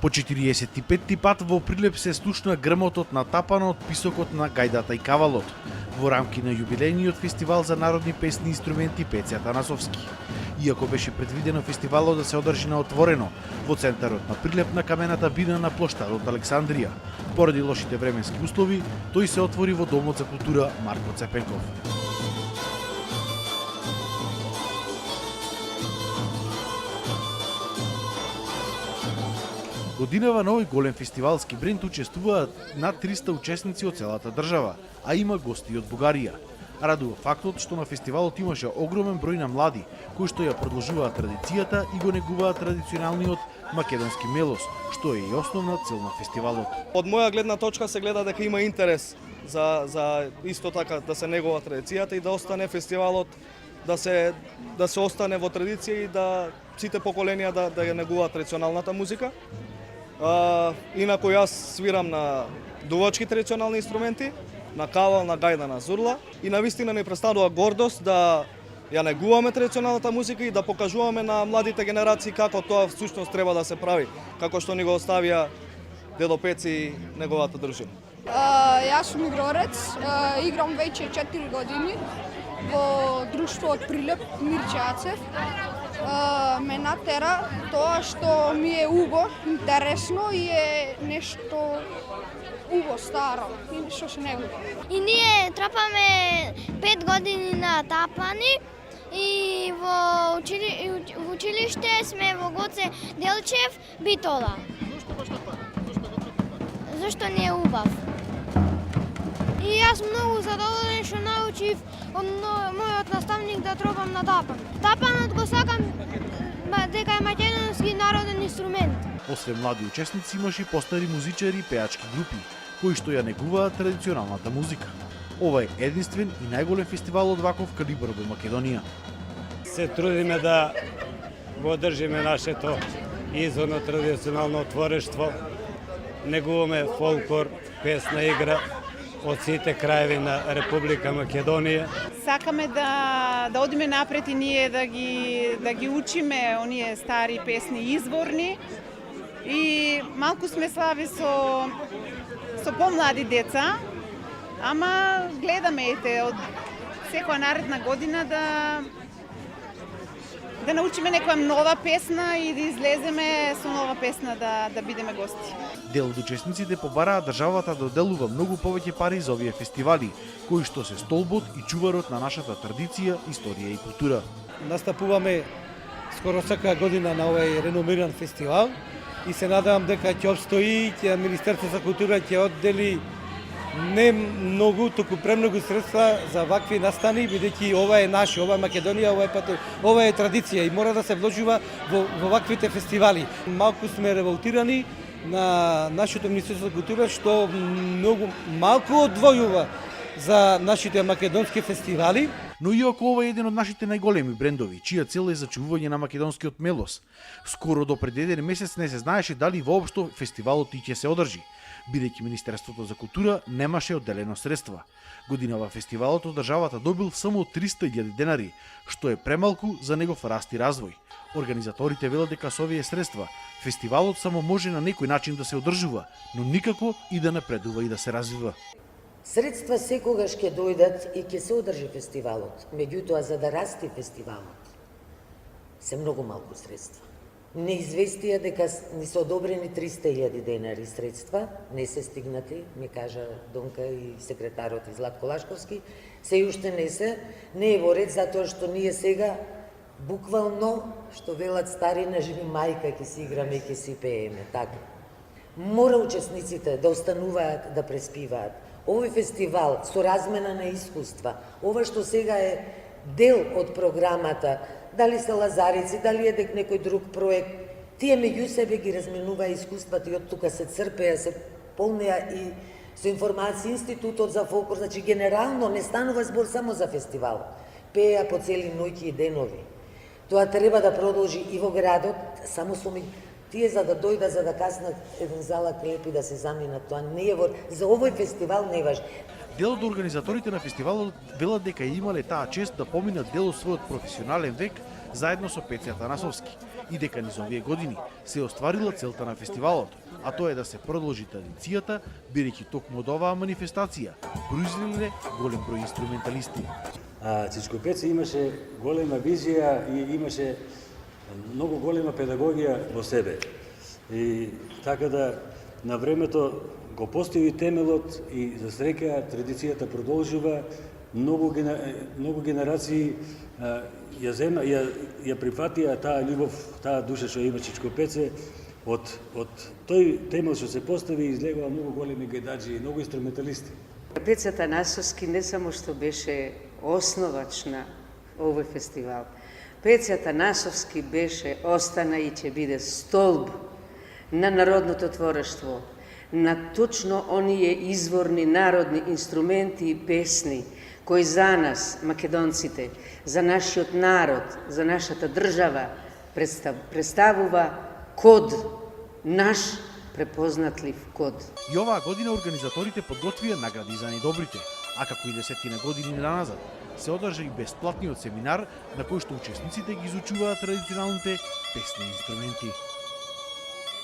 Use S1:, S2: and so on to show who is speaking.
S1: По 45-ти пат во Прилеп се слушна грмотот на тапанот, писокот на гајдата и кавалот, во рамки на јубилејниот фестивал за народни песни и инструменти Пеце Атанасовски. Иако беше предвидено фестивалот да се одржи на отворено, во центарот на Прилеп на камената бина на плоштадот Александрија, поради лошите временски услови, тој се отвори во Домот за култура Марко Цепенков. Годинава на овој голем фестивалски бренд учествуваат над 300 учесници од целата држава, а има гости од Бугарија. Радува фактот што на фестивалот имаше огромен број на млади, кои што ја продолжуваат традицијата и го негуваат традиционалниот македонски мелос, што е и основна цел на фестивалот.
S2: Од моја гледна точка се гледа дека има интерес за исто така да се негува традицијата и да остане фестивалот, да се остане во традиција и да сите поколенија да ја негуваат традиционалната музика. Инаку јас свирам на дувачки традиционални инструменти, на кавал, на гајда, на зурла и навистина ни представува гордост да ја негуваме традиционалната музика и да покажуваме на младите генерации како тоа всушност треба да се прави, како што ни го оставија дедо Пеци и неговата дружина.
S3: Јас сум игрорец, играм веќе 4 години во друштво од Прилеп, Мирче Ацев. Ме натера тоа што ми е убо, интересно и е нешто убо, старо и што се негува.
S4: И ние трапаме 5 години на тапани и во училиште сме во Гоце Делчев Битола.
S2: Зошто баш тапани?
S4: Зашто не е убав. И јас многу задоволен што научив од мојот наставник да тропам на тапан. Тапанот го сакам дека е македонски народен инструмент.
S1: Освен млади учесници имаше и постари музичари и пеачки групи, кои што ја негуваат традиционалната музика. Ова е единствен и најголем фестивал од ваков калибар во Македонија.
S5: Се трудиме да го одржиме нашето изворно традиционално творештво. Негуваме фолклор, песна игра од сите краеви на Република Македонија.
S6: Сакаме да одиме напред и ние да ги учиме оние стари песни изворни и малку сме слави со помлади деца, ама гледаме од секоја наредна година да научиме некоја нова песна и да излеземе со нова песна да бидеме гости.
S1: Дел од учесниците побараа државата да доделува многу повеќе пари за овие фестивали, кои што се столбот и чуварот на нашата традиција, историја и култура.
S7: Настапуваме скоро секоја година на овој реномиран фестивал и се надевам дека ќе обстои, Министерството за култура ќе оддели не многу, туку премногу средства за вакви настани, бидејќи ова е наше, ова е Македонија, ова е традиција и мора да се вложува во ваквите фестивали. Малку сме револтирани на нашето Министерство за култура што многу малку одвојува за нашите македонски фестивали.
S1: Но иако ова е еден од нашите најголеми брендови, чија цел е зачувување на македонскиот мелос, скоро до пред еден месец не се знаеше дали воопшто фестивалот ќе се одржи, бидејќи Министерството за култура немаше одделено средства. Годинава фестивалот од државата добил само 300.000 денари, што е премалку за негов раст и развој. Организаторите велат дека со овие средства фестивалот само може на некој начин да се одржува, но никако и да напредува и да се развива.
S8: Средства секогаш ќе дојдат и ќе се одржи фестивалот. Меѓутоа, за да расти фестивалот, се многу малку средства. Не известија дека ни се одобрени 300.000 денари средства, не се стигнати, ми кажа Донка и секретарот и Златко Лашковски, се уште не е во ред, затоа што ние сега буквално, што велат старина, живи мајка, ќе си играме и ќе си пееме, така. Мора учесниците да остануваат, да преспиваат. Овој фестивал со размена на искуства, ова што сега е дел од програмата, дали се Лазарици, дали е некој друг проект, тие меѓу себе ги разменуваа искуствата и од тука се црпеа, се полнеа и со информации Институтот за фолклор, значи генерално не станува збор само за фестивал, пеа по цели ноќи и денови. Тоа треба да продолжи и во градот, само со тие за да дојдат, за да каснат еден зала клеп и да се заминат, тоа не е за овој фестивал не е важно.
S1: Дел од организаторите на фестивалот велат дека имале таа чест да поминат дел од својот професионален век заедно со Пеце Атанасовски и дека низ овие години се остварила целта на фестивалот, а тоа е да се продолжи традицијата, бидејќи токму од оваа манифестација произлеле голем број инструменталисти.
S9: Чичко Пеце имаше голема визија и имаше многу голема педагогија во себе. И така да на времето го постави темелот и за среќа традицијата продолжува. Многу генерации ја прифатија таа љубов, таа душа што има Чичко Пеце. Од тој темел што се постави излегува многу големи гедаджи и многу инструменталисти.
S10: Пеце Атанасовски не само што беше основач на овој фестивал. Пеце Атанасовски беше, остана и ќе биде столб на народното творештво, на точно оние изворни народни инструменти и песни кои за нас, македонците, за нашиот народ, за нашата држава представува код, наш препознатлив код.
S1: И оваа година организаторите подготвија награди за најдобрите, а како и 10 години назад се одржа и бесплатниот семинар на кој што учесниците ги изучуваат традиционалните песни инструменти.